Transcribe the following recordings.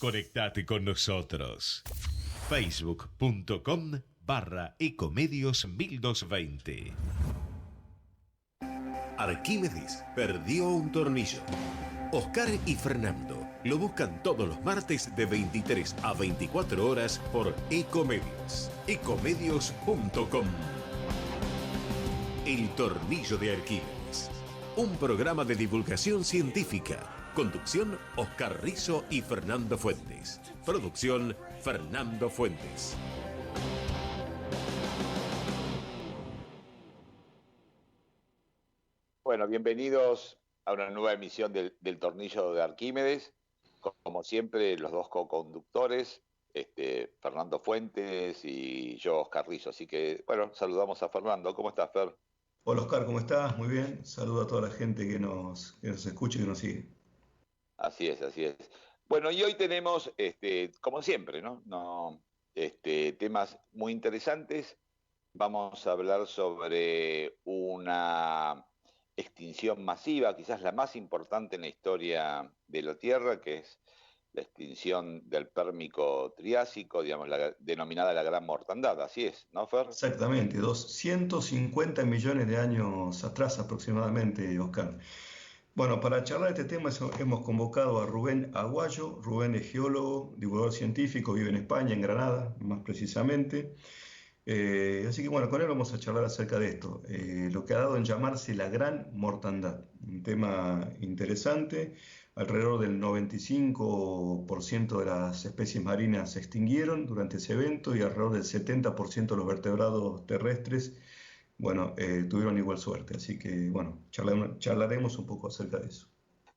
Conectate con nosotros. Facebook.com/Ecomedios 1220. Arquímedes perdió un tornillo. Oscar y Fernando lo buscan todos los martes de 23 a 24 horas por Ecomedios. Ecomedios.com. El tornillo de Arquímedes. Un programa de divulgación científica. Conducción, Oscar Rizo y Fernando Fuentes. Producción, Fernando Fuentes. Bueno, bienvenidos a una nueva emisión del Tornillo de Arquímedes. Como siempre, los dos co-conductores, Fernando Fuentes y yo, Oscar Rizo. Así que, bueno, saludamos a Fernando. ¿Cómo estás, Fer? Hola Oscar, ¿cómo estás? Muy bien. Saludo a toda la gente que nos escucha y que nos sigue. Así es, así es. Bueno, y hoy tenemos, como siempre, temas muy interesantes. Vamos a hablar sobre una extinción masiva, quizás la más importante en la historia de la Tierra, que es la extinción del Pérmico Triásico, digamos, denominada la Gran Mortandad. Así es, ¿no, Fer? Exactamente, 250 millones de años atrás aproximadamente, Oscar. Bueno, para charlar de este tema hemos convocado a Rubén Aguayo. Rubén es geólogo, divulgador científico, vive en España, en Granada, más precisamente. Así que bueno, con él vamos a charlar acerca de esto, lo que ha dado en llamarse la Gran Mortandad, un tema interesante. Alrededor del 95% de las especies marinas se extinguieron durante ese evento y alrededor del 70% de los vertebrados terrestres, bueno, tuvieron igual suerte. Así que bueno, charlaremos un poco acerca de eso.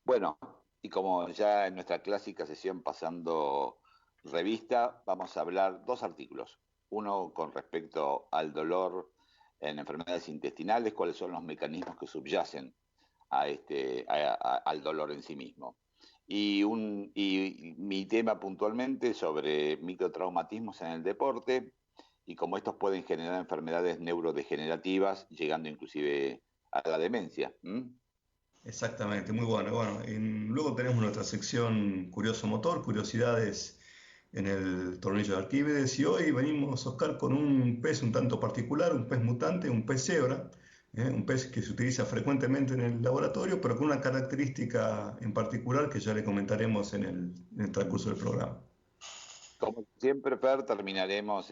Bueno, y como ya en nuestra clásica sesión pasando revista, vamos a hablar dos artículos. Uno con respecto al dolor en enfermedades intestinales, cuáles son los mecanismos que subyacen al dolor en sí mismo. Y mi tema puntualmente sobre microtraumatismos en el deporte y cómo estos pueden generar enfermedades neurodegenerativas, llegando inclusive a la demencia. Exactamente, muy bueno. Bueno, luego tenemos nuestra sección Curioso Motor, curiosidades en el tornillo de Arquímedes. Y hoy venimos, Oscar, con un pez un tanto particular, un pez mutante, un pez cebra, un pez que se utiliza frecuentemente en el laboratorio, pero con una característica en particular que ya le comentaremos en el transcurso del programa. Como siempre, Fer, terminaremos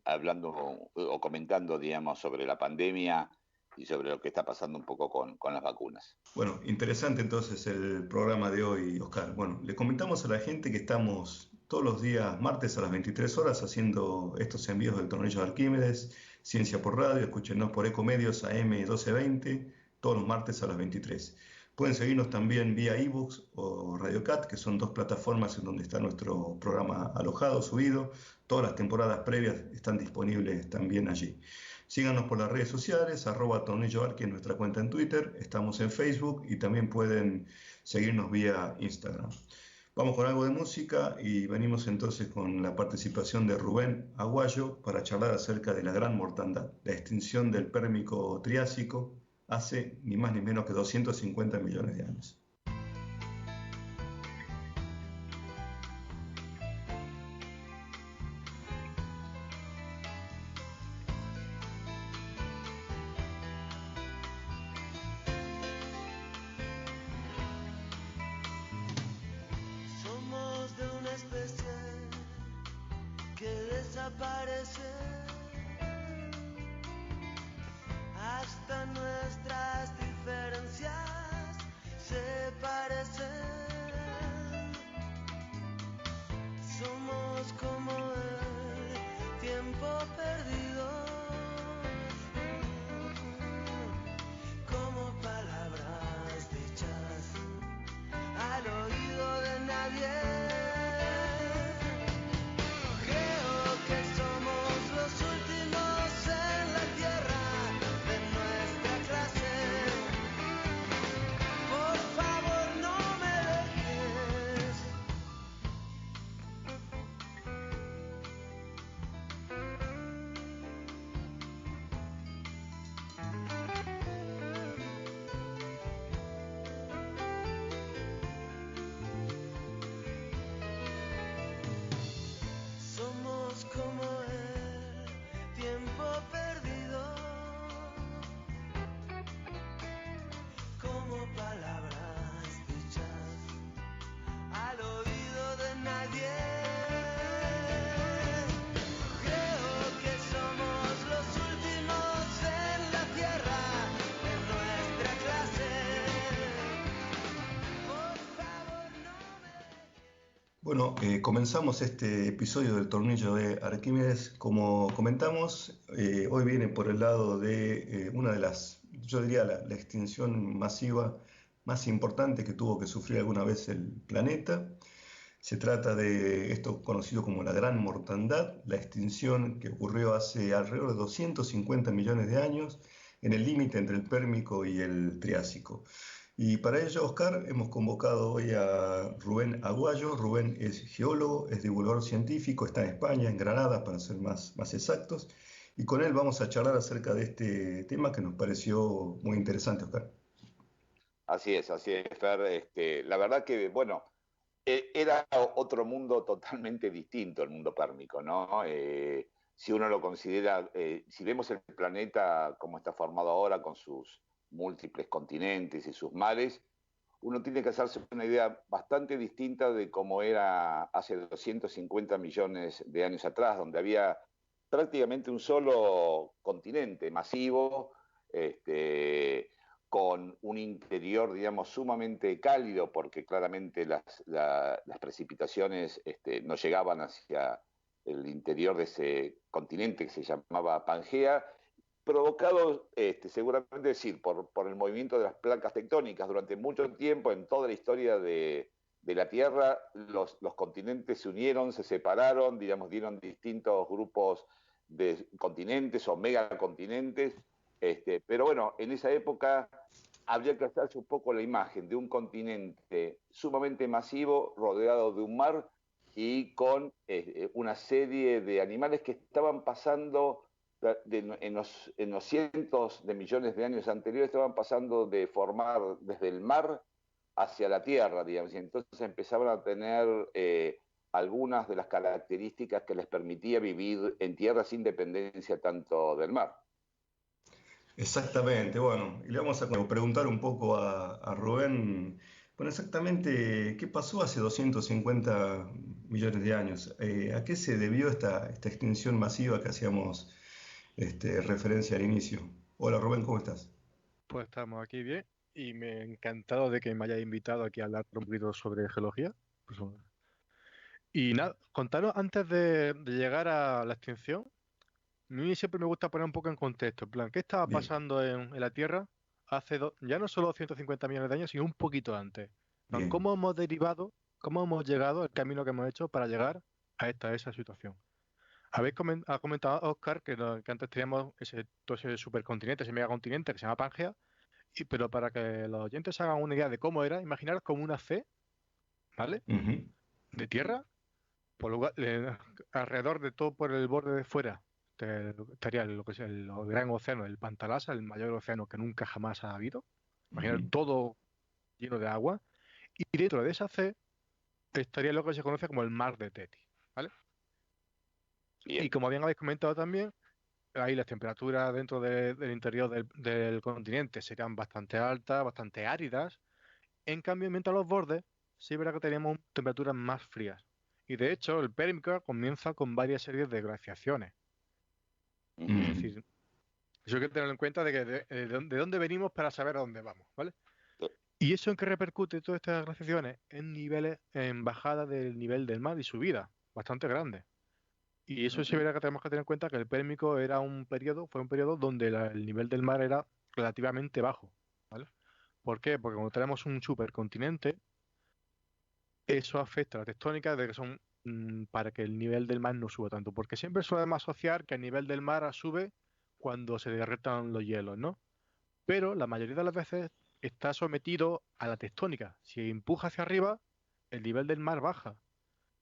hablando o comentando, digamos, sobre la pandemia y sobre lo que está pasando un poco con las vacunas. Bueno, interesante entonces el programa de hoy, Oscar. Bueno, le comentamos a la gente que estamos todos los días martes a las 23 horas haciendo estos envíos del tornillo de Arquímedes, Ciencia por Radio, escúchenos por Ecomedios AM 1220, todos los martes a las 23. Pueden seguirnos también vía ebooks o RadioCat, que son dos plataformas en donde está nuestro programa alojado, subido. Todas las temporadas previas están disponibles también allí. Síganos por las redes sociales, @tornilloarqui en nuestra cuenta en Twitter, estamos en Facebook y también pueden seguirnos vía Instagram. Vamos con algo de música y venimos entonces con la participación de Rubén Aguayo para charlar acerca de la Gran Mortandad, la extinción del Pérmico Triásico hace ni más ni menos que 250 millones de años. Hasta nuestras diferencias se Bueno, comenzamos este episodio del Tornillo de Arquímedes. Como comentamos, hoy viene por el lado de una de las, yo diría, la extinción masiva más importante que tuvo que sufrir alguna vez el planeta. Se trata de esto conocido como la Gran Mortandad, la extinción que ocurrió hace alrededor de 250 millones de años en el límite entre el Pérmico y el Triásico. Y para ello, Oscar, hemos convocado hoy a Rubén Aguayo. Rubén es geólogo, es divulgador científico, está en España, en Granada, para ser más exactos. Y con él vamos a charlar acerca de este tema que nos pareció muy interesante, Oscar. Así es, Fer. La verdad que, bueno, era otro mundo totalmente distinto, el mundo pérmico, ¿no? Si uno lo considera, si vemos el planeta como está formado ahora, con sus múltiples continentes y sus mares, uno tiene que hacerse una idea bastante distinta de cómo era hace 250 millones de años atrás, donde había prácticamente un solo continente masivo, este, con un interior, digamos, sumamente cálido, porque claramente las precipitaciones no llegaban hacia el interior de ese continente que se llamaba Pangea, provocado seguramente decir, por el movimiento de las placas tectónicas. Durante mucho tiempo, en toda la historia de la Tierra, los continentes se unieron, se separaron, digamos, dieron distintos grupos de continentes o megacontinentes, pero bueno, en esa época habría que hacerse un poco la imagen de un continente sumamente masivo, rodeado de un mar y con una serie de animales que estaban pasando en los cientos de millones de años anteriores, estaban pasando de formar desde el mar hacia la tierra, digamos, y entonces empezaban a tener algunas de las características que les permitía vivir en tierra sin dependencia tanto del mar. Exactamente, bueno, y le vamos a preguntar un poco a Rubén, bueno, exactamente qué pasó hace 250 millones de años. ¿A qué se debió esta extinción masiva que hacíamos referencia al inicio? Hola Rubén, ¿cómo estás? Pues estamos aquí bien y me ha encantado de que me hayáis invitado aquí a hablar un poquito sobre geología. Pues, y nada, contaros antes de llegar a la extinción, a mí siempre me gusta poner un poco en contexto, en plan, ¿qué estaba Bien, pasando en la Tierra hace ya no solo 150 millones de años, sino un poquito antes? En plan, bien. ¿cómo hemos derivado, cómo hemos llegado, el camino que hemos hecho para llegar a esa situación? Ha comentado Oscar que, que antes teníamos todo ese supercontinente, ese megacontinente que se llama Pangea. Pero para que los oyentes se hagan una idea de cómo era, imaginaros como una C, ¿vale? Ujú, De tierra, alrededor de todo por el borde de fuera estaría lo que es el gran océano, el Pantalasa, el mayor océano que nunca jamás ha habido. Imaginar ujú. todo lleno de agua. Y dentro de esa C estaría lo que se conoce como el mar de Teti, ¿vale? Y Bien. como bien habéis comentado también, ahí las temperaturas dentro del interior del continente serían bastante altas, bastante áridas. En cambio, mientras los bordes, sí verá que tenemos temperaturas más frías. Y de hecho, el Pérmica comienza con varias series de glaciaciones. Es Ujú. Mm, decir, eso hay que tenerlo en cuenta de dónde venimos para saber a dónde vamos, ¿vale? ¿Y eso en qué repercute todas estas glaciaciones? En niveles, en bajada del nivel del mar y subida, bastante grande. Y eso sí Ujú. verá que tenemos que tener en cuenta que el Pérmico fue un periodo donde el nivel del mar era relativamente bajo, ¿vale? ¿Por qué? Porque como tenemos un supercontinente, eso afecta a la tectónica de que son para que el nivel del mar no suba tanto, porque siempre solemos asociar que el nivel del mar sube cuando se derretan los hielos, ¿no? Pero la mayoría de las veces está sometido a la tectónica. Si empuja hacia arriba, el nivel del mar baja.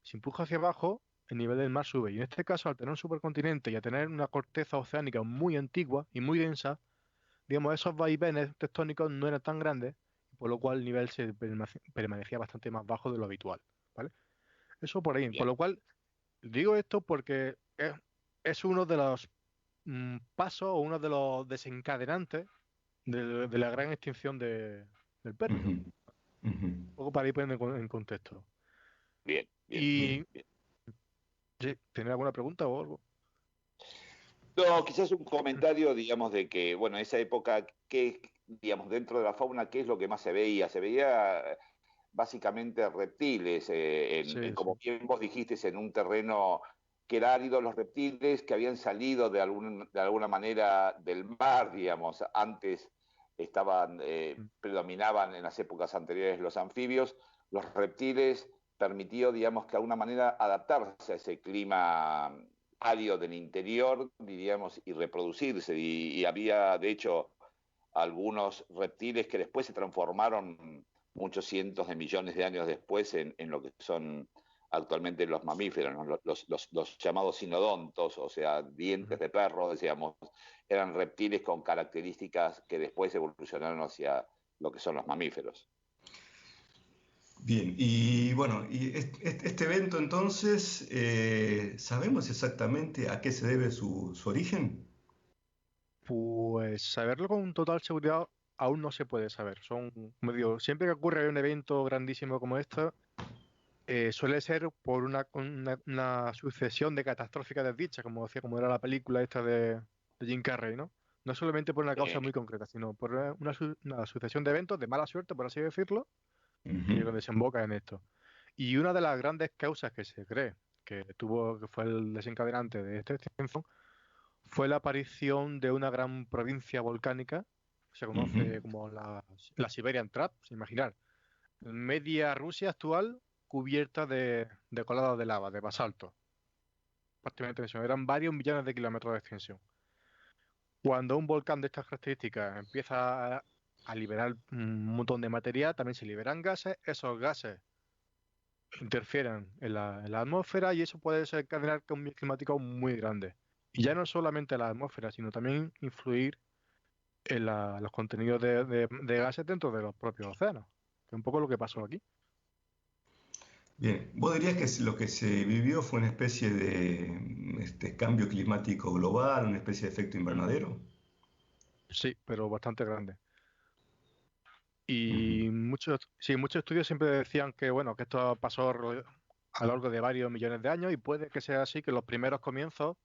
Si empuja hacia abajo, el nivel del mar sube. Y en este caso, al tener un supercontinente y a tener una corteza oceánica muy antigua y muy densa, digamos, esos vaivenes tectónicos no eran tan grandes, por lo cual el nivel permanecía bastante más bajo de lo habitual, ¿vale? Eso por ahí. Con Bien. lo cual, digo esto porque es uno de los pasos o uno de los desencadenantes de la gran extinción del ujú, Pérmico. ujú. Un poco para ir poniendo en contexto. Bien, bien, Y, Bien. bien. sí, ¿tenés alguna pregunta o algo? No, quizás un comentario, digamos, de que, bueno, esa época, digamos, dentro de la fauna, ¿qué es lo que más se veía? Se veía básicamente reptiles, Sí, como sí. bien vos dijiste, en un terreno que era árido, los reptiles que habían salido de alguna manera del mar, digamos, antes Mm. predominaban en las épocas anteriores los anfibios, los reptiles permitió, digamos, que de alguna manera adaptarse a ese clima árido del interior, diríamos, y reproducirse. Y había, de hecho, algunos reptiles que después se transformaron muchos cientos de millones de años después en lo que son actualmente los mamíferos, ¿no? Los llamados sinodontos, o sea, dientes Ujú. de perro, decíamos, eran reptiles con características que después evolucionaron hacia lo que son los mamíferos. Bien, y bueno, y este evento entonces, ¿sabemos exactamente a qué se debe su origen? Pues saberlo con total seguridad aún no se puede saber. Son, como digo, siempre que ocurre un evento grandísimo como este, suele ser por una sucesión de catastróficas desdichas, como decía, como era la película esta de Jim Carrey, ¿no? No solamente por una causa Eh, muy concreta, sino por una sucesión de eventos de mala suerte, por así decirlo, Ujú. que desemboca en esto. Y una de las grandes causas que se cree que fue el desencadenante de esta extinción fue la aparición de una gran provincia volcánica, que se Ujú. conoce como la Siberian Trap, se imaginar, media Rusia actual cubierta de coladas de lava, de basalto. Prácticamente eso, eran varios millones de kilómetros de extensión. Cuando un volcán de estas características empieza a liberar un montón de materia, también se liberan gases, esos gases interfieren en la atmósfera y eso puede desencadenar cambios climáticos muy grandes. Y ya no solamente la atmósfera, sino también influir en los contenidos de gases dentro de los propios océanos, que es un poco lo que pasó aquí. Bien, ¿vos dirías que lo que se vivió fue una especie de cambio climático global, una especie de efecto Mm. invernadero? Sí, pero bastante grande. Ujú. Y muchos estudios siempre decían que, bueno, que esto pasó a lo largo de varios millones de años y puede que sea así, que los primeros comienzos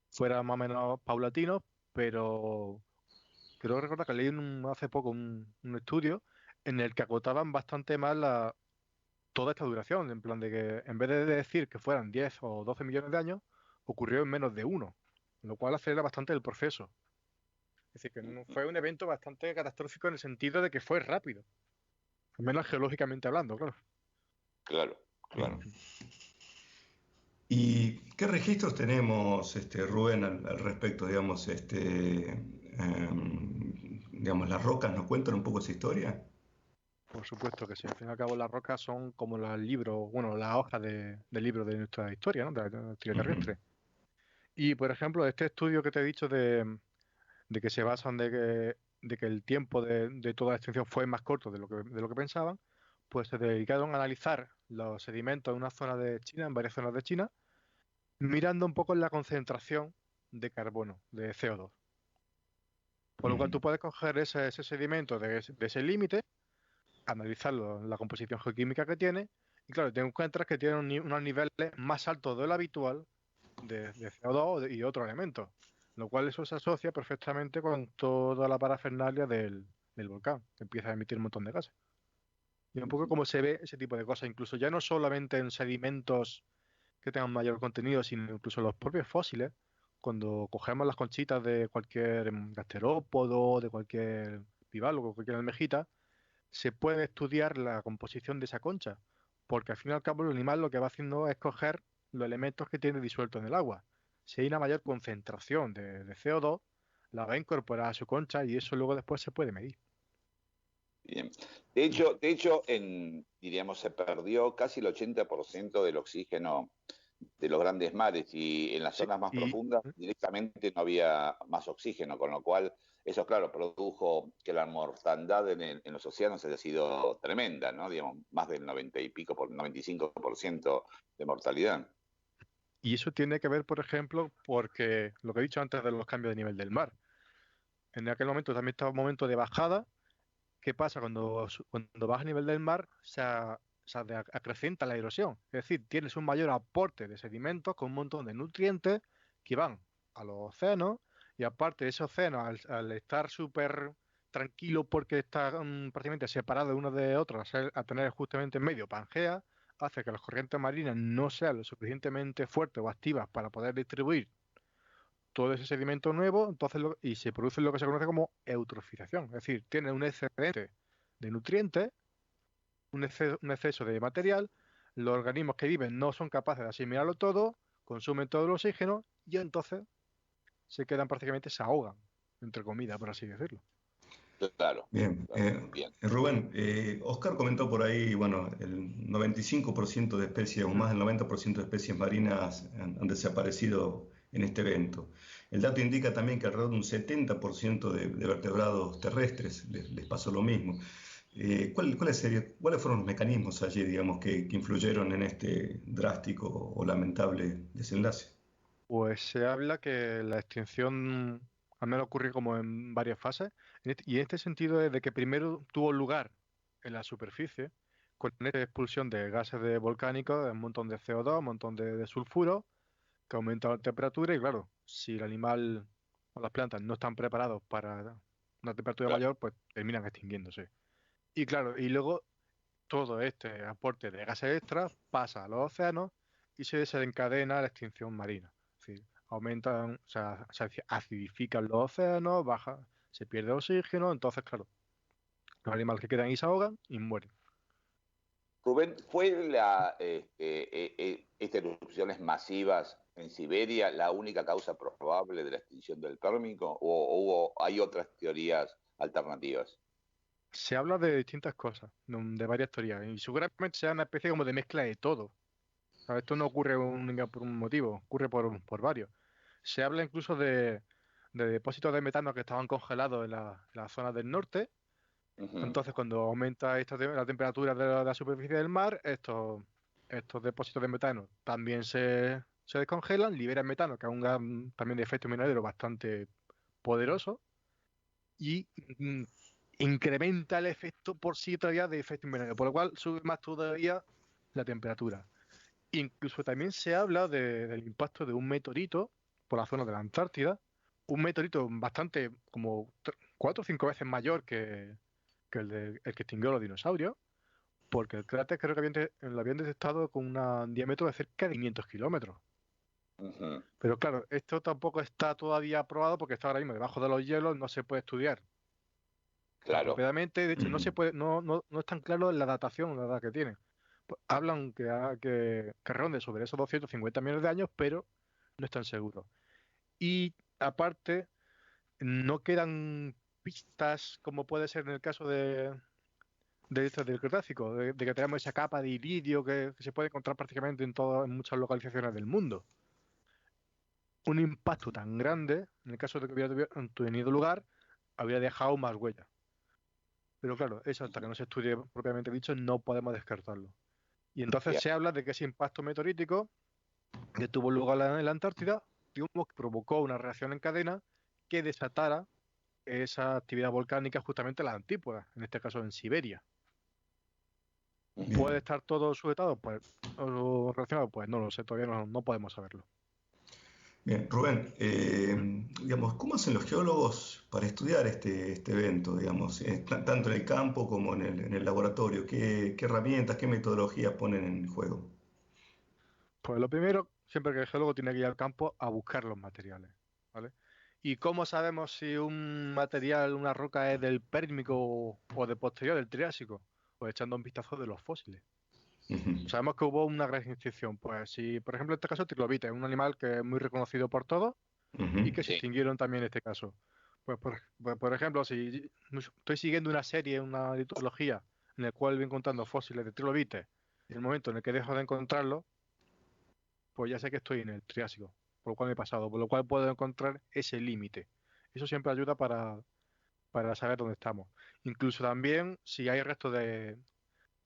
fueran más o menos paulatinos, pero creo recordar que leí hace poco un estudio en el que acotaban bastante más toda esta duración, en plan de que en vez de decir que fueran 10 o 12 millones de años, ocurrió en menos de uno, lo cual acelera bastante el proceso. Es decir, que fue un evento bastante catastrófico en el sentido de que fue rápido, al menos geológicamente hablando, claro. claro, Bien. claro. ¿Y qué registros tenemos, Rubén, al respecto? Digamos, digamos, las rocas nos cuentan un poco esa historia. Por supuesto que sí. Al fin y al cabo, las rocas son como los libros, bueno, las hojas del libro de nuestra historia, ¿no? De la historia Ujú. terrestre. Y, por ejemplo, este estudio que te he dicho de que se basan de que el tiempo de toda la extinción fue más corto de lo que pensaban, pues se dedicaron a analizar los sedimentos en una zona de China, en varias zonas de China, mirando un poco la concentración de carbono, de CO2. Por lo cual Ujú. tú puedes coger ese sedimento de ese límite, analizarlo, la composición geoquímica que tiene, y claro, te encuentras que tiene unos niveles más altos de lo habitual de CO2 y otros elementos, lo cual eso se asocia perfectamente con toda la parafernalia del volcán, que empieza a emitir un montón de gases. Y un poco como se ve ese tipo de cosas, incluso ya no solamente en sedimentos que tengan mayor contenido, sino incluso los propios fósiles, cuando cogemos las conchitas de cualquier gasterópodo, de cualquier bivalvo, cualquier almejita, se puede estudiar la composición de esa concha, porque al fin y al cabo el animal lo que va haciendo es coger los elementos que tiene disueltos en el agua. Si hay una mayor concentración de CO2, la va a incorporar a su concha y eso luego después se puede medir. Bien. De hecho, diríamos, se perdió casi el 80% del oxígeno de los grandes mares y en las Sí, zonas más y profundas directamente no había más oxígeno, con lo cual eso, claro, produjo que la mortandad en los océanos haya sido tremenda, ¿no? Digamos, más del 90 y pico, 95% de mortalidad. y eso tiene que ver, por ejemplo, porque lo que he dicho antes de los cambios de nivel del mar. En aquel momento también estaba un momento de bajada. ¿Qué pasa? Cuando baja a nivel del mar, acrecenta la erosión. Es decir, tienes un mayor aporte de sedimentos con un montón de nutrientes que van a los océanos y aparte ese océano, al estar súper tranquilo porque está prácticamente separado de uno de otro, a tener justamente en medio Pangea, hace que las corrientes marinas no sean lo suficientemente fuertes o activas para poder distribuir todo ese sedimento nuevo, y se produce lo que se conoce como eutrofización, es decir, tiene un excedente de nutrientes, un exceso de material, los organismos que viven no son capaces de asimilarlo todo, consumen todo el oxígeno y entonces se quedan prácticamente, se ahogan, entre comillas, por así decirlo. Claro. Bien, Bien. Rubén, Oscar comentó por ahí, bueno, el 95% de especies o más del 90% de especies marinas han desaparecido en este evento. El dato indica también que alrededor de un 70% de vertebrados terrestres les pasó lo mismo. ¿Cuáles fueron los mecanismos allí, digamos, que influyeron en este drástico o lamentable desenlace? Pues se habla que la extinción al menos ocurrió como en varias fases, y en este sentido es de que primero tuvo lugar en la superficie, con esta expulsión de gases volcánicos, un montón de CO2, un montón de sulfuro, que aumenta la temperatura, y claro, si el animal o las plantas no están preparados para una temperatura Claro. mayor, pues terminan extinguiéndose. Y claro, y luego todo este aporte de gases extras pasa a los océanos y se desencadena la extinción marina. Es decir, aumentan, o sea, se acidifican los océanos, se pierde oxígeno, entonces, claro, los animales que quedan ahí se ahogan y mueren. Rubén, ¿fue estas erupciones masivas en Siberia la única causa probable de la extinción del Pérmico o hay otras teorías alternativas? Se habla de distintas cosas, de varias teorías, y seguramente sea una especie como de mezcla de todo. O sea, esto no ocurre por un motivo, ocurre por varios. Se habla incluso de depósitos de metano que estaban congelados en la zona del norte. Ujú. Entonces, cuando aumenta la temperatura de la superficie del mar, estos depósitos de metano también se descongelan, liberan metano, que es un gas también de efecto invernadero bastante poderoso, y mm, incrementa el efecto por sí todavía de efecto invernadero, por lo cual sube más todavía la temperatura. Incluso también se habla del impacto de un meteorito por la zona de la Antártida, un meteorito bastante como 4 o 5 veces mayor que el que extinguió a los dinosaurios, porque el cráter creo que lo habían detectado con un diámetro de cerca de 500 kilómetros. Ujú. Pero claro, esto tampoco está todavía probado porque está ahora mismo debajo de los hielos, no se puede estudiar Claro. apropiadamente. De hecho, no se puede, no es tan claro la datación, la edad que tiene. Pues hablan que ronde sobre esos 250 millones de años, pero no están seguros. Y aparte, no quedan pistas como puede ser en el caso del Cretácico, de que tenemos esa capa de iridio que se puede encontrar prácticamente en muchas localizaciones del mundo. Un impacto tan grande, en el caso de que hubiera tenido lugar, habría dejado más huellas. Pero claro, eso hasta que no se estudie propiamente dicho, no podemos descartarlo. Y entonces Bien. se habla de que ese impacto meteorítico que tuvo lugar en la Antártida, digamos, que provocó una reacción en cadena que desatara esa actividad volcánica justamente en las antípodas, en este caso en Siberia. ¿Puede Bien. estar todo sujetado? Pues, o relacionado, pues no lo sé, todavía no podemos saberlo. Bien, Rubén, digamos, ¿cómo hacen los geólogos para estudiar este evento, digamos, tanto en el campo como en el laboratorio? ¿Qué herramientas, qué metodologías ponen en juego? Pues lo primero, siempre que el geólogo tiene que ir al campo a buscar los materiales, ¿vale? ¿Y cómo sabemos si un material, una roca es del Pérmico o de posterior, del Triásico? Pues echando un vistazo de los fósiles. Ujú, Sabemos que hubo una gran extinción. Pues si, por ejemplo, en este caso, trilobite, es un animal que es muy reconocido por todos y ujú. que se Sí. extinguieron también en este caso. Pues por ejemplo, si estoy siguiendo una serie, una litología, en la cual voy encontrando fósiles de trilobites, y en el momento en el que dejo de encontrarlos, pues ya sé que estoy en el Triásico, por lo cual me he pasado, por lo cual puedo encontrar ese límite. Eso siempre ayuda para saber dónde estamos. Incluso también si hay restos de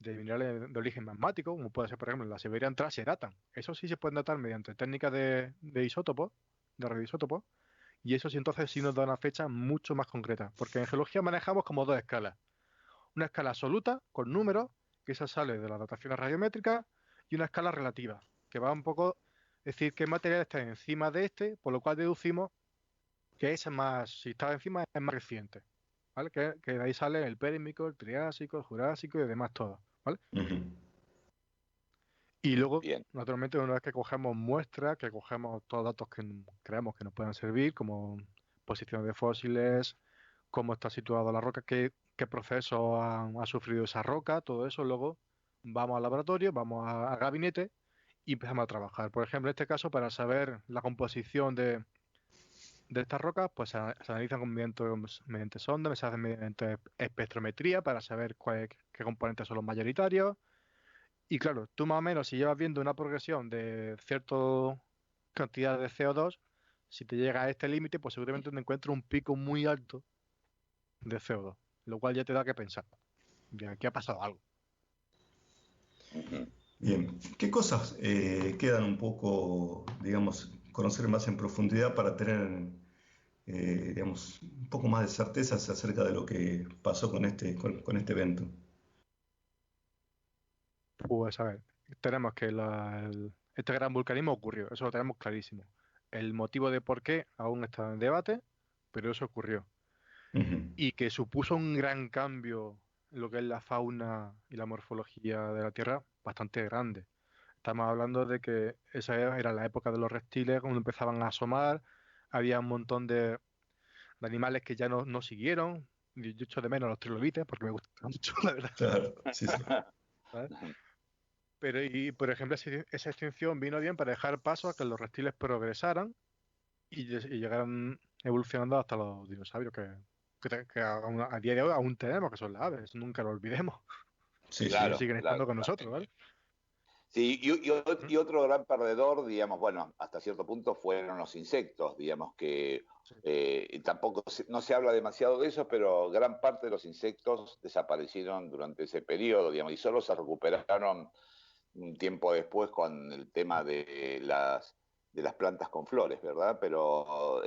minerales de origen magmático, como puede ser, por ejemplo, la Siberian Trash, se datan. Eso sí se pueden datar mediante técnicas de isótopos, de radioisótopos, y eso sí entonces sí nos da una fecha mucho más concreta, porque en geología manejamos como dos escalas. Una escala absoluta, con números, que esa sale de las dataciones radiométricas, y una escala relativa, que va un poco decir qué material está encima de este, por lo cual deducimos que ese más, si está encima, es más reciente. ¿vale? Que de ahí sale el Pérmico, el Triásico, el Jurásico y demás todo, ¿vale? Ujú. Y luego, Bien. naturalmente, una vez que cogemos muestras, que cogemos todos los datos que creemos que nos puedan servir, como posición de fósiles, cómo está situada la roca, qué proceso ha sufrido esa roca, todo eso, luego vamos al laboratorio, vamos al gabinete y empezamos a trabajar. Por ejemplo, en este caso, para saber la composición de estas rocas, pues se analizan mediante sondas, se hacen mediante espectrometría para saber qué componentes son los mayoritarios. Y claro, tú más o menos si llevas viendo una progresión de cierta cantidad de CO2, si te llega a este límite, pues seguramente te encuentras un pico muy alto de CO2, lo cual ya te da que pensar. De aquí ha pasado algo. Ujú. Bien, ¿qué cosas quedan un poco, digamos, conocer más en profundidad para tener, digamos, un poco más de certezas acerca de lo que pasó con este evento? Pues a ver, tenemos que este gran vulcanismo ocurrió, eso lo tenemos clarísimo. El motivo de por qué aún está en debate, pero eso ocurrió. Ujú. Y que supuso un gran cambio en lo que es la fauna y la morfología de la Tierra, bastante grande. Estamos hablando de que esa era la época de los reptiles, cuando empezaban a asomar, había un montón de animales que ya no siguieron. Yo echo de menos los trilobites porque me gustan mucho, la verdad. Claro, sí, sí. ¿Sabes? Pero, y por ejemplo, esa extinción vino bien para dejar paso a que los reptiles progresaran y llegaran evolucionando hasta los dinosaurios que a día de hoy aún tenemos, que son las aves, nunca lo olvidemos. Sí, sí. Y Claro, siguen claro, estando con nosotros, totalmente. ¿vale? Sí, ¿Mm? y otro gran perdedor, digamos, bueno, hasta cierto punto fueron los insectos, digamos que Sí. tampoco no se habla demasiado de eso, pero gran parte de los insectos desaparecieron durante ese periodo, digamos, y solo se recuperaron un tiempo después con el tema de las plantas con flores, ¿verdad? Pero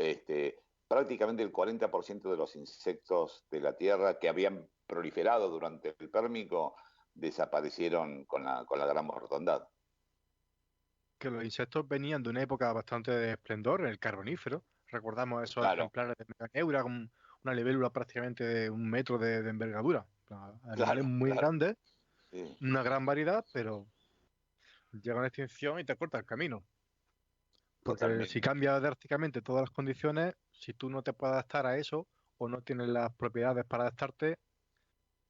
prácticamente el 40% de los insectos de la Tierra que habían proliferado durante el Pérmico desaparecieron con la gran mortandad. Que los insectos venían de una época bastante de esplendor, el Carbonífero. Recordamos esos Claro, ejemplares de Meganeura con una libélula prácticamente de 1 metro de envergadura. Animales claro, muy claro. grandes, Sí, una gran variedad, pero llega una extinción y te corta el camino. Porque si totalmente. cambia drásticamente todas las condiciones, si tú no te puedes adaptar a eso o no tienes las propiedades para adaptarte,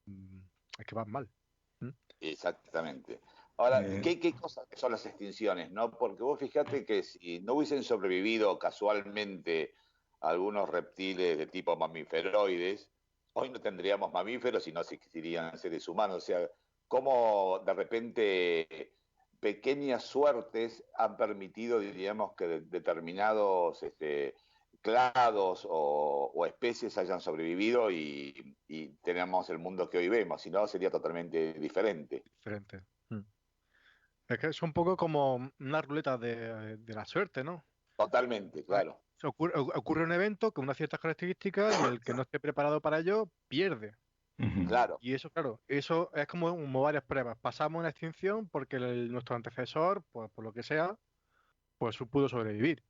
mm, es que vas mal. ¿Mm? Exactamente. Ahora, Eh, ¿qué cosas son las extinciones, no? Porque vos fíjate que si no hubiesen sobrevivido casualmente algunos reptiles de tipo mamíferoides, hoy no tendríamos mamíferos y no existirían seres humanos. O sea, cómo de repente pequeñas suertes han permitido, diríamos, que determinados clados o especies hayan sobrevivido y tenemos el mundo que hoy vemos, si no sería totalmente diferente. Diferente. Mm. Es que es un poco como una ruleta de la suerte, ¿no? Totalmente, ¿Vale? claro, Ocurre un evento con unas ciertas características y el que no esté preparado para ello pierde. ujú. claro, Y eso, claro, eso es como varias pruebas. Pasamos una extinción porque nuestro antecesor, pues por lo que sea, pues pudo sobrevivir.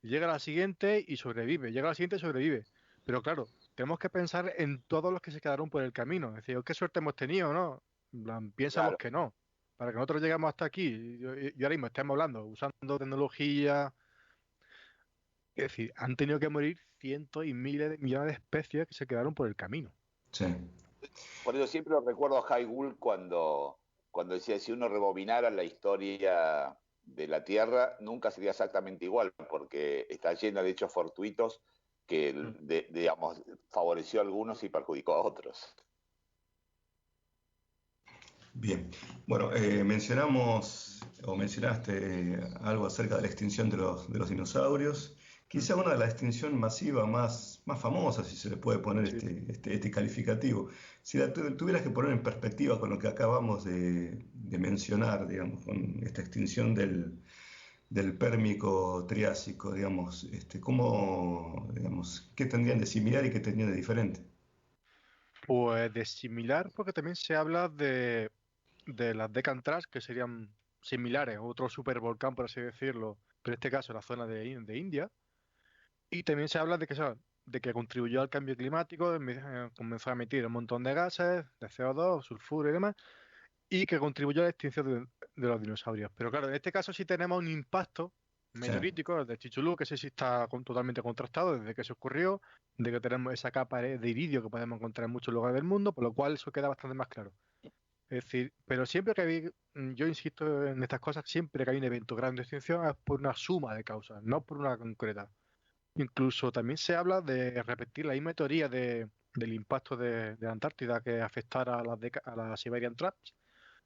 Llega la siguiente y sobrevive. Llega la siguiente y sobrevive. Pero claro, tenemos que pensar en todos los que se quedaron por el camino. Es decir, qué suerte hemos tenido, ¿no? En plan, piensa los claro, que no. Para que nosotros llegamos hasta aquí y ahora mismo estemos hablando, usando tecnología. Es decir, han tenido que morir cientos y miles de millones de especies que se quedaron por el camino. sí. Sí. Por eso siempre recuerdo a Hyrule cuando decía, si uno rebobinara la historia de la Tierra, nunca sería exactamente igual, porque está llena de hechos fortuitos que, Mm. digamos, favoreció a algunos y perjudicó a otros. Bien. Bueno, mencionamos o mencionaste algo acerca de la extinción de los dinosaurios. Mm. Quizá una de las extinción masiva más famosas, si se le puede poner Sí. este calificativo. Si la tuvieras que poner en perspectiva con lo que acabamos de mencionar, digamos, con esta extinción del Pérmico Triásico, digamos, digamos, ¿qué tendrían de similar y qué tendrían de diferente? Pues de similar, porque también se habla de las Deccan Trash, que serían similares, otro supervolcán, por así decirlo, pero en este caso en la zona de India. Y también se habla de que son de que contribuyó al cambio climático, comenzó a emitir un montón de gases, de CO2, sulfuro y demás, y que contribuyó a la extinción de los dinosaurios. Pero claro, en este caso sí tenemos un impacto meteorítico, el de Chicxulub, que ese sí está totalmente contrastado desde que se ocurrió, de que tenemos esa capa de iridio que podemos encontrar en muchos lugares del mundo, por lo cual eso queda bastante más claro. Es decir, pero siempre que yo insisto en estas cosas, siempre que hay un evento grande de extinción es por una suma de causas, no por una concreta. Incluso también se habla de repetir la misma teoría del impacto de la Antártida que afectara a las Siberian Traps,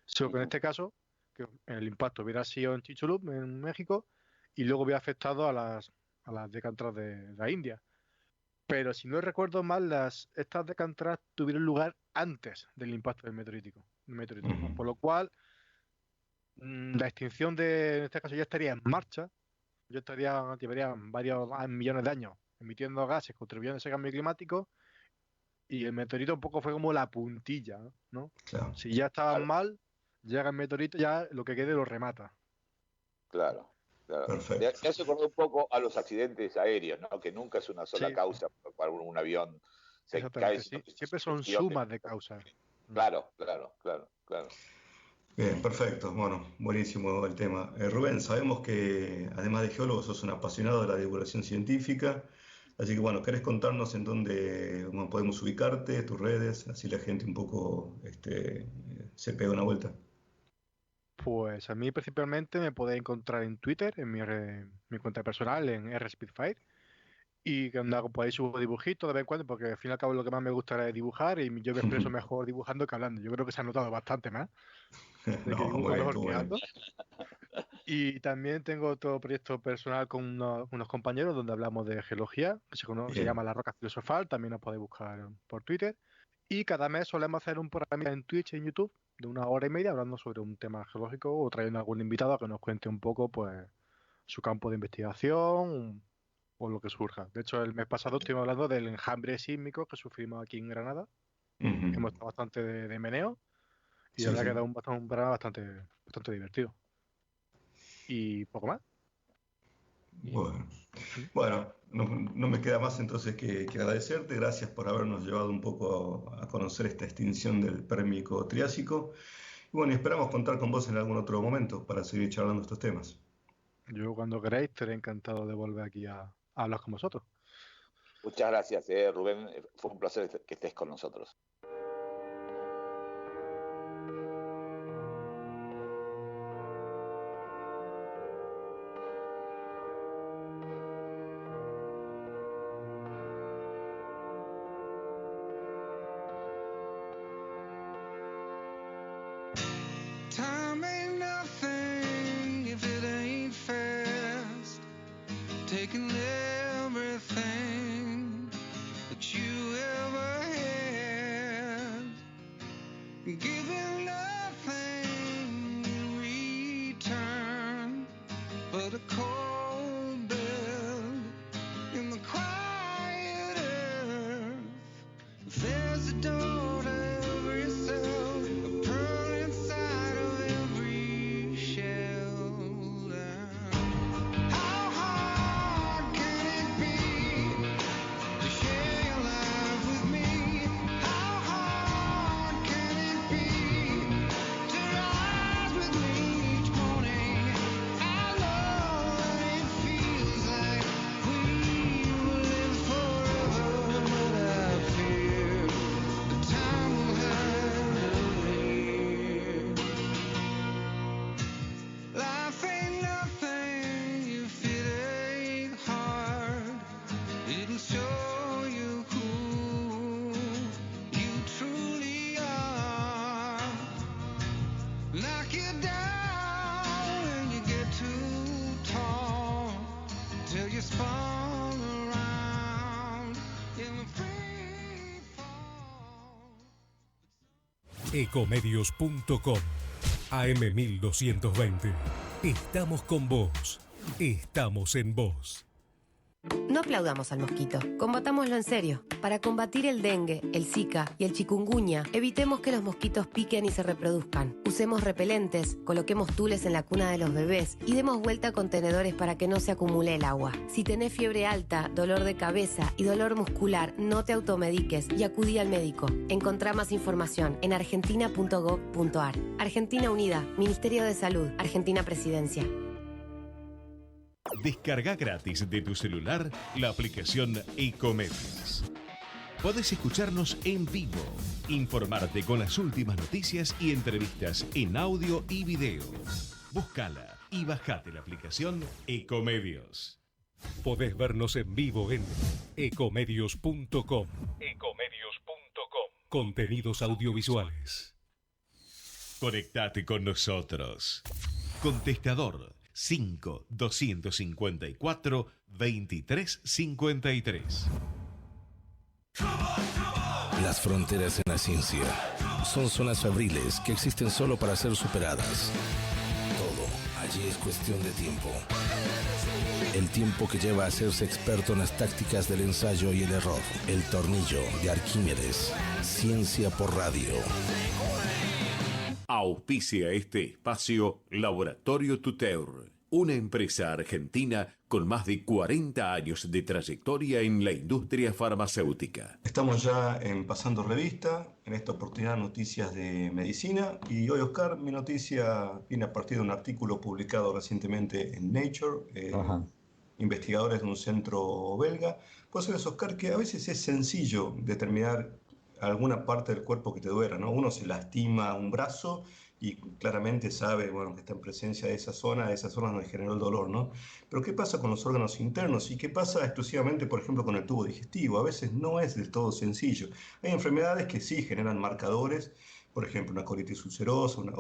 solo que en este caso que el impacto hubiera sido en Chicxulub, en México, y luego hubiera afectado a las Deccan Traps de la India. Pero si no recuerdo mal, estas Deccan Traps tuvieron lugar antes del impacto del meteorito. Por lo cual, la extinción en este caso ya estaría en marcha. Llevarían varios millones de años emitiendo gases, contribuyendo a ese cambio climático, y el meteorito un poco fue como la puntilla, ¿no? Claro. Si ya estaban mal, llega el meteorito, ya lo que quede lo remata. Claro. Perfecto. Me hace acordar un poco a los accidentes aéreos, ¿no? Que nunca es una sola causa por la cual un avión se cae. Sí. Siempre son sumas de causas. Claro. Bien, perfecto. Bueno, buenísimo el tema. Rubén, sabemos que además de geólogo sos un apasionado de la divulgación científica, así que bueno, ¿querés contarnos en dónde podemos ubicarte, tus redes, así la gente un poco se pega una vuelta? Pues a mí principalmente me podéis encontrar en Twitter, en mi cuenta personal, en RSpeedfire, y que por ahí subo dibujitos de vez en cuando, porque al fin y al cabo lo que más me gusta es dibujar, y yo me expreso mejor dibujando que hablando. Yo creo que se ha notado bastante más de que dibujo mejor que hablo. Y también tengo otro proyecto personal con unos compañeros donde hablamos de geología, que se llama La Roca Filosofal, también nos podéis buscar por Twitter. Y cada mes solemos hacer un programa en Twitch y en YouTube de 1 hora y media hablando sobre un tema geológico o trayendo a algún invitado a que nos cuente un poco pues su campo de investigación o lo que surja. De hecho, el mes pasado estuvimos hablando del enjambre sísmico que sufrimos aquí en Granada. Hemos estado bastante de meneo y la verdad que ha dado un programa bastante divertido. Y poco más. Bueno, no me queda más entonces que agradecerte. Gracias por habernos llevado un poco a conocer esta extinción del Pérmico Triásico. Y bueno, esperamos contar con vos en algún otro momento para seguir charlando estos temas. Yo cuando queráis estaré encantado de volver aquí a hablar con vosotros. Muchas gracias, Rubén. Fue un placer que estés con nosotros. Ecomedios.com AM1220. Estamos con vos. Estamos en vos. No aplaudamos al mosquito, combatámoslo en serio. Para combatir el dengue, el zika y el chikungunya, evitemos que los mosquitos piquen y se reproduzcan. Usemos repelentes, coloquemos tules en la cuna de los bebés y demos vuelta a contenedores para que no se acumule el agua. Si tenés fiebre alta, dolor de cabeza y dolor muscular, no te automediques y acudí al médico. Encontrá más información en argentina.gov.ar. Argentina Unida, Ministerio de Salud, Argentina Presidencia. Descarga gratis de tu celular la aplicación Ecomedios. Podés escucharnos en vivo, informarte con las últimas noticias y entrevistas en audio y video. Búscala y bajate la aplicación Ecomedios. Podés vernos en vivo en ecomedios.com. Contenidos audiovisuales. Conectate con nosotros. Contestador 5-254-2353. Las fronteras en la ciencia son zonas fabriles que existen solo para ser superadas. Todo allí es cuestión de tiempo. El tiempo que lleva a hacerse experto en las tácticas del ensayo y el error. El tornillo de Arquímedes. Ciencia por radio. Auspicia este espacio Laboratorio Tuteur, una empresa argentina con más de 40 años de trayectoria en la industria farmacéutica. Estamos ya en Pasando Revista, en esta oportunidad noticias de medicina, y hoy, Oscar, mi noticia viene a partir de un artículo publicado recientemente en Nature, investigadores de un centro belga. Pues sabes, Oscar, que a veces es sencillo determinar alguna parte del cuerpo que te duela, ¿no? Uno se lastima un brazo y claramente sabe, bueno, que está en presencia de esa zona donde generó el dolor, ¿no? Pero ¿qué pasa con los órganos internos? ¿Y qué pasa exclusivamente, por ejemplo, con el tubo digestivo? A veces no es del todo sencillo. Hay enfermedades que sí generan marcadores, por ejemplo, una colitis ulcerosa, una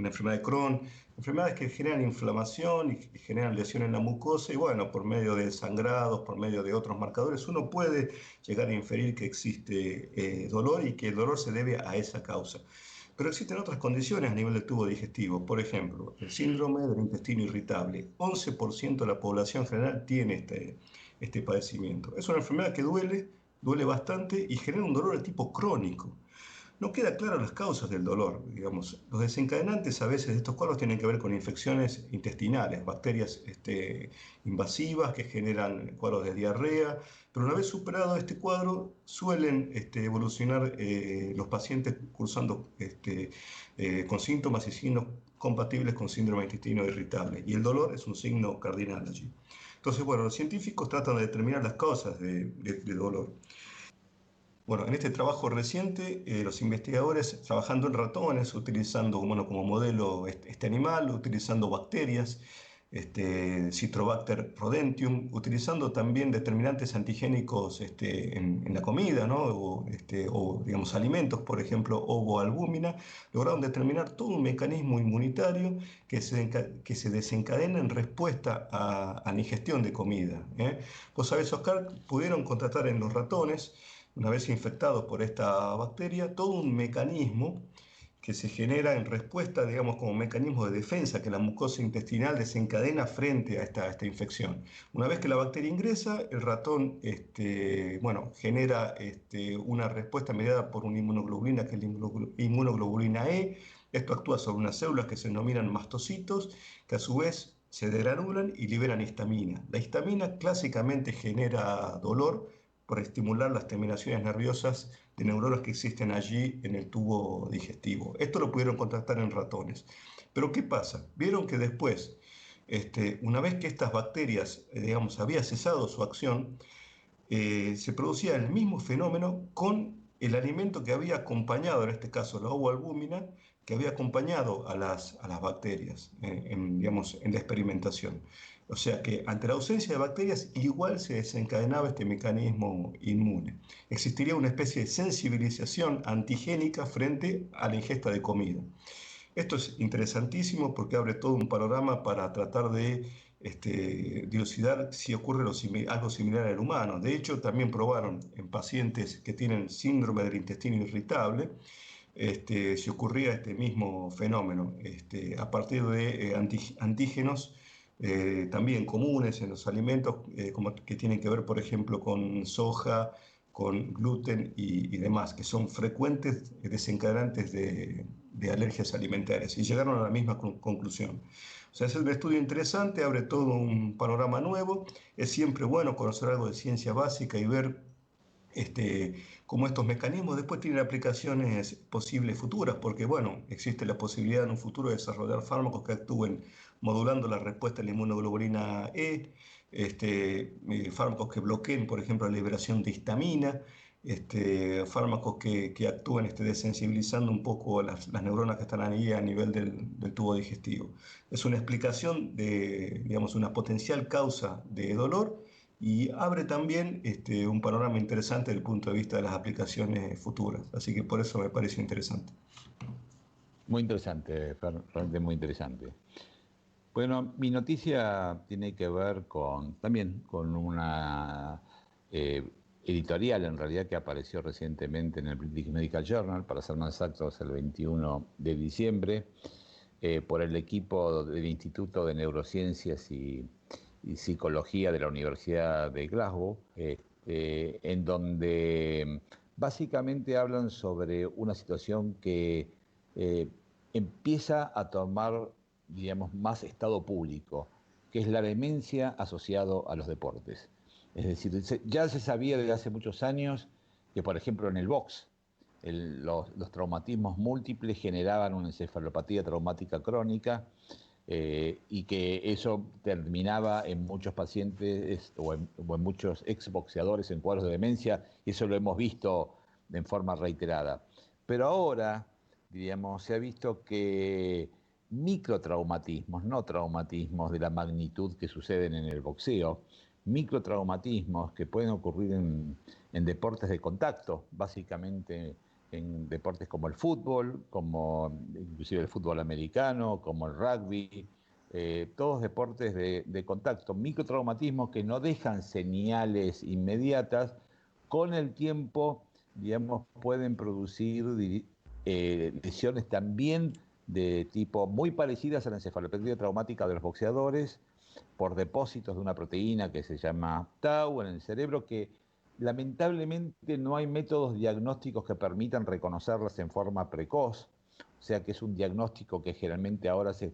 enfermedad de Crohn, enfermedades que generan inflamación y que generan lesión en la mucosa, y bueno, por medio de sangrados, por medio de otros marcadores, uno puede llegar a inferir que existe dolor y que el dolor se debe a esa causa. Pero existen otras condiciones a nivel del tubo digestivo, por ejemplo, el síndrome del intestino irritable. 11% de la población general tiene este padecimiento. Es una enfermedad que duele bastante y genera un dolor de tipo crónico. No queda claro las causas del dolor, digamos. Los desencadenantes a veces de estos cuadros tienen que ver con infecciones intestinales, bacterias invasivas que generan cuadros de diarrea, pero una vez superado este cuadro suelen evolucionar los pacientes cursando con síntomas y signos compatibles con síndrome de intestino irritable, y el dolor es un signo cardinal allí. Entonces, bueno, los científicos tratan de determinar las causas de dolor. Bueno, en este trabajo reciente, los investigadores trabajando en ratones, utilizando como modelo este animal, utilizando bacterias, Citrobacter rodentium, utilizando también determinantes antigénicos en la comida, ¿no? o digamos alimentos, por ejemplo, ovoalbúmina, lograron determinar todo un mecanismo inmunitario que se desencadena en respuesta a la ingestión de comida. Vos sabés, Oscar, pudieron contratar en los ratones, una vez infectados por esta bacteria, todo un mecanismo que se genera en respuesta, digamos, como mecanismo de defensa que la mucosa intestinal desencadena frente a esta infección. Una vez que la bacteria ingresa, el ratón genera una respuesta mediada por una inmunoglobulina, que es la inmunoglobulina E. Esto actúa sobre unas células que se denominan mastocitos, que a su vez se degranulan y liberan histamina. La histamina clásicamente genera dolor por estimular las terminaciones nerviosas de neuronas que existen allí en el tubo digestivo. Esto lo pudieron contrastar en ratones. Pero ¿qué pasa? Vieron que después, una vez que estas bacterias, había cesado su acción, se producía el mismo fenómeno con el alimento que había acompañado, en este caso la ovoalbúmina, que había acompañado a las bacterias en la experimentación. O sea que ante la ausencia de bacterias igual se desencadenaba este mecanismo inmune. Existiría una especie de sensibilización antigénica frente a la ingesta de comida. Esto es interesantísimo porque abre todo un panorama para tratar de dilucidar si ocurre algo similar al humano. De hecho, también probaron en pacientes que tienen síndrome del intestino irritable si ocurría este mismo fenómeno a partir de antígenos también comunes en los alimentos, como que tienen que ver, por ejemplo, con soja, con gluten y demás, que son frecuentes desencadenantes de alergias alimentarias, y llegaron a la misma conclusión. O sea, es un estudio interesante, abre todo un panorama nuevo. Es siempre bueno conocer algo de ciencia básica y ver cómo estos mecanismos después tienen aplicaciones posibles futuras, porque bueno, existe la posibilidad en un futuro de desarrollar fármacos que actúen modulando la respuesta a la inmunoglobulina E, fármacos que bloqueen, por ejemplo, la liberación de histamina, fármacos que actúen desensibilizando un poco las neuronas que están ahí a nivel del tubo digestivo. Es una explicación de, digamos, una potencial causa de dolor, y abre también un panorama interesante desde el punto de vista de las aplicaciones futuras. Así que por eso me pareció interesante. Muy interesante, realmente muy interesante. Bueno, mi noticia tiene que ver también con una editorial, en realidad, que apareció recientemente en el British Medical Journal, para ser más exactos, el 21 de diciembre, por el equipo del Instituto de Neurociencias y Psicología de la Universidad de Glasgow, en donde básicamente hablan sobre una situación que empieza a tomar, digamos, más estado público, que es la demencia asociado a los deportes. Es decir, ya se sabía desde hace muchos años que, por ejemplo, en el box, los traumatismos múltiples generaban una encefalopatía traumática crónica, y que eso terminaba en muchos pacientes o en muchos exboxeadores en cuadros de demencia, y eso lo hemos visto en forma reiterada. Pero ahora, diríamos, se ha visto que microtraumatismos, no traumatismos de la magnitud que suceden en el boxeo, microtraumatismos que pueden ocurrir en deportes de contacto, básicamente en deportes como el fútbol, como inclusive el fútbol americano, como el rugby, todos deportes de contacto, microtraumatismos que no dejan señales inmediatas, con el tiempo, digamos, pueden producir lesiones también de tipo muy parecidas a la encefalopatía traumática de los boxeadores, por depósitos de una proteína que se llama tau en el cerebro, que lamentablemente no hay métodos diagnósticos que permitan reconocerlas en forma precoz, o sea que es un diagnóstico que generalmente ahora se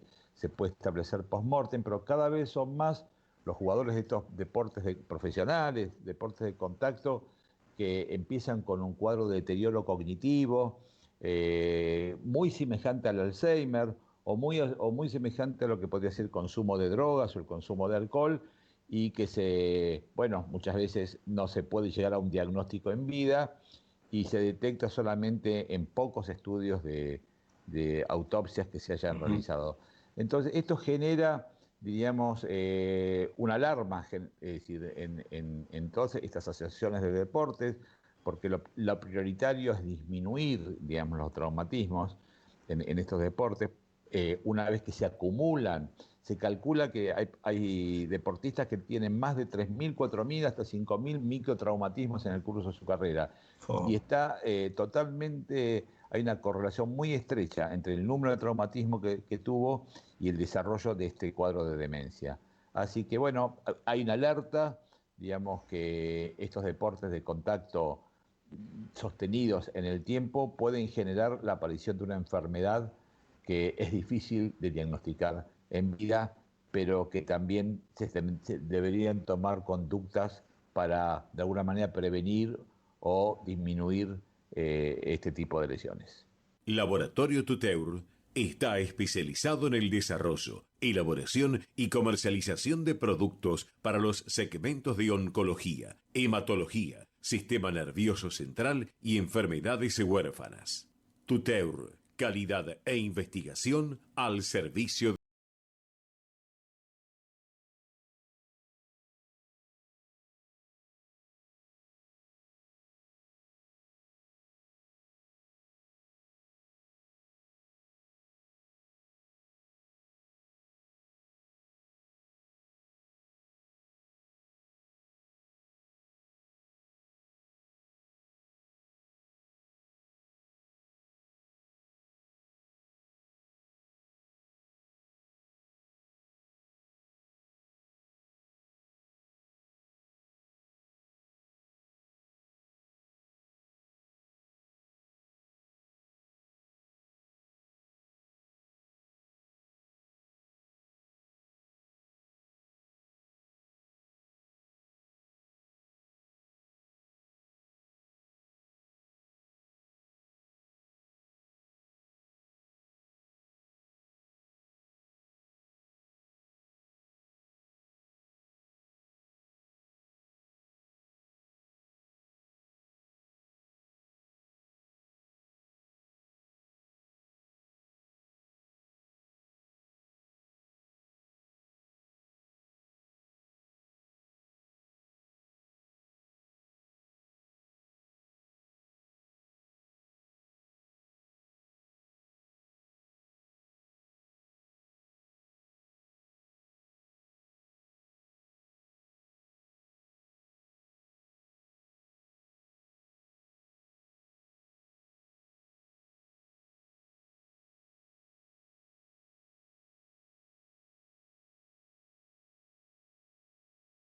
puede establecer post-mortem, pero cada vez son más los jugadores de estos deportes profesionales, deportes de contacto, que empiezan con un cuadro de deterioro cognitivo, muy semejante al Alzheimer, o muy semejante a lo que podría ser el consumo de drogas o el consumo de alcohol, y que muchas veces no se puede llegar a un diagnóstico en vida y se detecta solamente en pocos estudios de autopsias que se hayan realizado. Entonces, esto genera, diríamos, una alarma, es decir, en todas estas asociaciones de deportes, porque lo prioritario es disminuir, digamos, los traumatismos en estos deportes. Una vez que se acumulan, se calcula que hay deportistas que tienen más de 3.000, 4.000, hasta 5.000 microtraumatismos en el curso de su carrera. Y está hay una correlación muy estrecha entre el número de traumatismos que tuvo y el desarrollo de este cuadro de demencia. Así que bueno, hay una alerta, digamos, que estos deportes de contacto sostenidos en el tiempo pueden generar la aparición de una enfermedad que es difícil de diagnosticar en vida, pero que también se deberían tomar conductas para, de alguna manera, prevenir o disminuir este tipo de lesiones. Laboratorio Tuteur está especializado en el desarrollo, elaboración y comercialización de productos para los segmentos de oncología, hematología, sistema nervioso central y enfermedades huérfanas. Tuteur, calidad e investigación al servicio de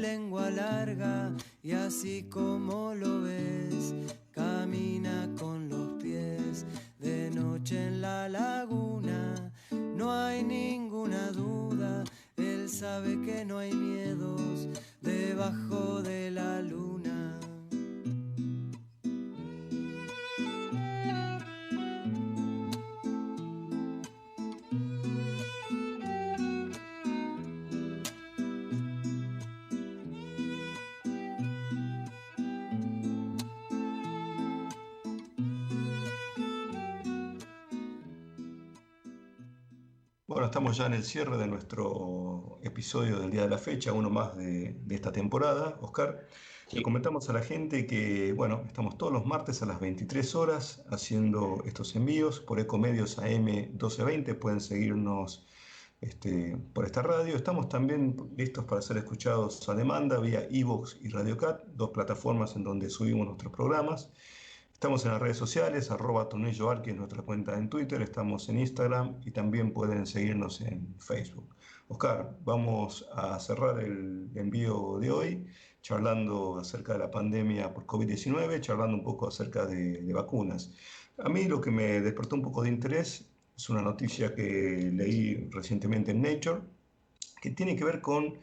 lengua larga y así como lo ves, camina con los pies. De noche en la laguna no hay ninguna duda, él sabe que no hay miedos debajo de la luna. Bueno, estamos ya en el cierre de nuestro episodio del día de la fecha, uno más de esta temporada, Oscar. Sí. Le comentamos a la gente que, bueno, estamos todos los martes a las 23 horas haciendo estos envíos por Ecomedios AM 1220. Pueden seguirnos por esta radio. Estamos también listos para ser escuchados a demanda vía iVoox y RadioCat, dos plataformas en donde subimos nuestros programas. Estamos en las redes sociales, @tornilloar, que es nuestra cuenta en Twitter, estamos en Instagram y también pueden seguirnos en Facebook. Oscar, vamos a cerrar el envío de hoy charlando acerca de la pandemia por COVID-19, charlando un poco acerca de vacunas. A mí lo que me despertó un poco de interés es una noticia que leí recientemente en Nature, que tiene que ver con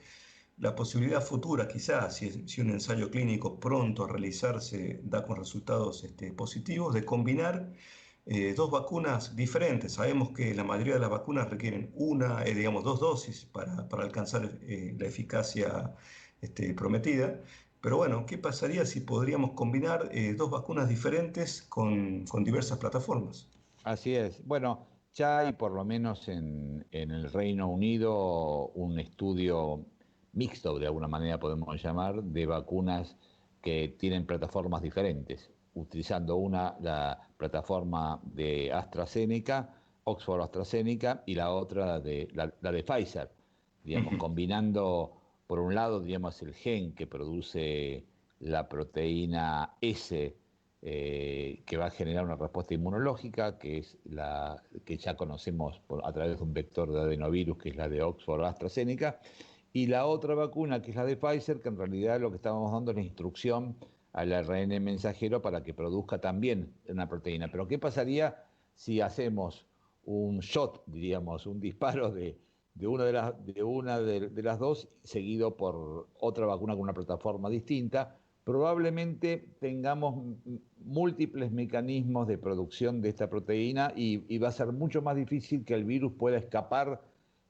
la posibilidad futura, quizás, si un ensayo clínico pronto a realizarse da con resultados positivos, de combinar dos vacunas diferentes. Sabemos que la mayoría de las vacunas requieren dos dosis para alcanzar la eficacia prometida. Pero bueno, ¿qué pasaría si podríamos combinar dos vacunas diferentes con diversas plataformas? Así es. Bueno, ya hay por lo menos en el Reino Unido un estudio mixto, de alguna manera podemos llamar, de vacunas que tienen plataformas diferentes, utilizando la plataforma de AstraZeneca, Oxford AstraZeneca, y la otra la de Pfizer, digamos, combinando por un lado, digamos, el gen que produce la proteína S, que va a generar una respuesta inmunológica, que es la que ya conocemos a través de un vector de adenovirus, que es la de Oxford AstraZeneca, y la otra vacuna, que es la de Pfizer, que en realidad lo que estábamos dando es la instrucción al ARN mensajero para que produzca también una proteína. Pero ¿qué pasaría si hacemos un shot, diríamos, un disparo de una de las dos, seguido por otra vacuna con una plataforma distinta? Probablemente tengamos múltiples mecanismos de producción de esta proteína y va a ser mucho más difícil que el virus pueda escapar,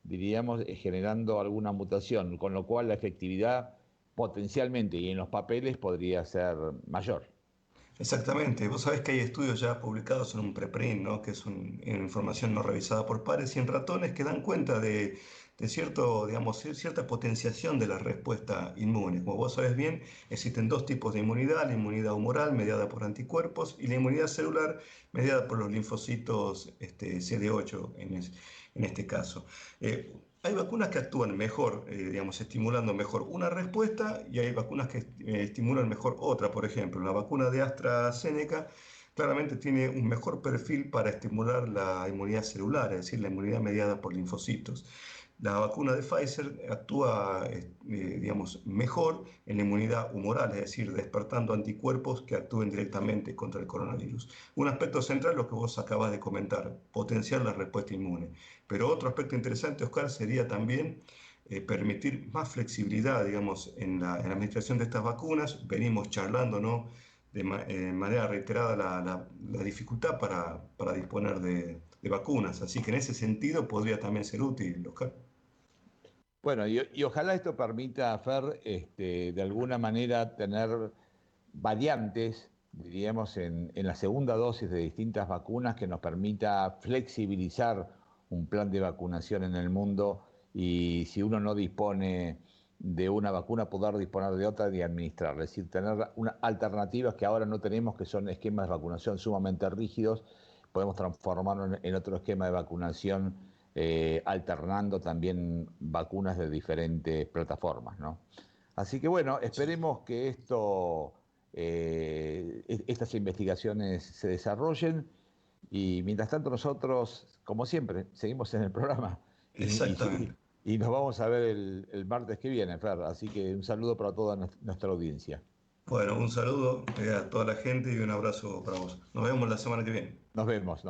diríamos, generando alguna mutación, con lo cual la efectividad potencialmente y en los papeles podría ser mayor. Exactamente. Vos sabés que hay estudios ya publicados en un preprint, ¿no? Que es información no revisada por pares y en ratones que dan cuenta de cierta potenciación de la respuesta inmune. Como vos sabés bien, existen dos tipos de inmunidad: la inmunidad humoral, mediada por anticuerpos, y la inmunidad celular, mediada por los linfocitos CD8 en este caso. Hay vacunas que actúan mejor, estimulando mejor una respuesta, y hay vacunas que estimulan mejor otra. Por ejemplo, la vacuna de AstraZeneca claramente tiene un mejor perfil para estimular la inmunidad celular, es decir, la inmunidad mediada por linfocitos. La vacuna de Pfizer actúa, mejor en la inmunidad humoral, es decir, despertando anticuerpos que actúen directamente contra el coronavirus. Un aspecto central, lo que vos acabas de comentar, potenciar la respuesta inmune. Pero otro aspecto interesante, Oscar, sería también permitir más flexibilidad, en la administración de estas vacunas. Venimos charlando, ¿no?, de manera reiterada la dificultad para disponer de vacunas. Así que en ese sentido podría también ser útil, Oscar. Bueno, y ojalá esto permita, Fer, de alguna manera tener variantes, diríamos, en la segunda dosis de distintas vacunas que nos permita flexibilizar un plan de vacunación en el mundo, y si uno no dispone de una vacuna, poder disponer de otra y administrarla. Es decir, tener alternativas que ahora no tenemos, que son esquemas de vacunación sumamente rígidos. Podemos transformarlo en otro esquema de vacunación, alternando también vacunas de diferentes plataformas, ¿no? Así que bueno, esperemos que estas investigaciones se desarrollen, y mientras tanto nosotros, como siempre, seguimos en el programa. Exactamente. Y nos vamos a ver el martes que viene, Fer. Así que un saludo para toda nuestra audiencia. Bueno, un saludo a toda la gente y un abrazo para vos. Nos vemos la semana que viene. Nos vemos.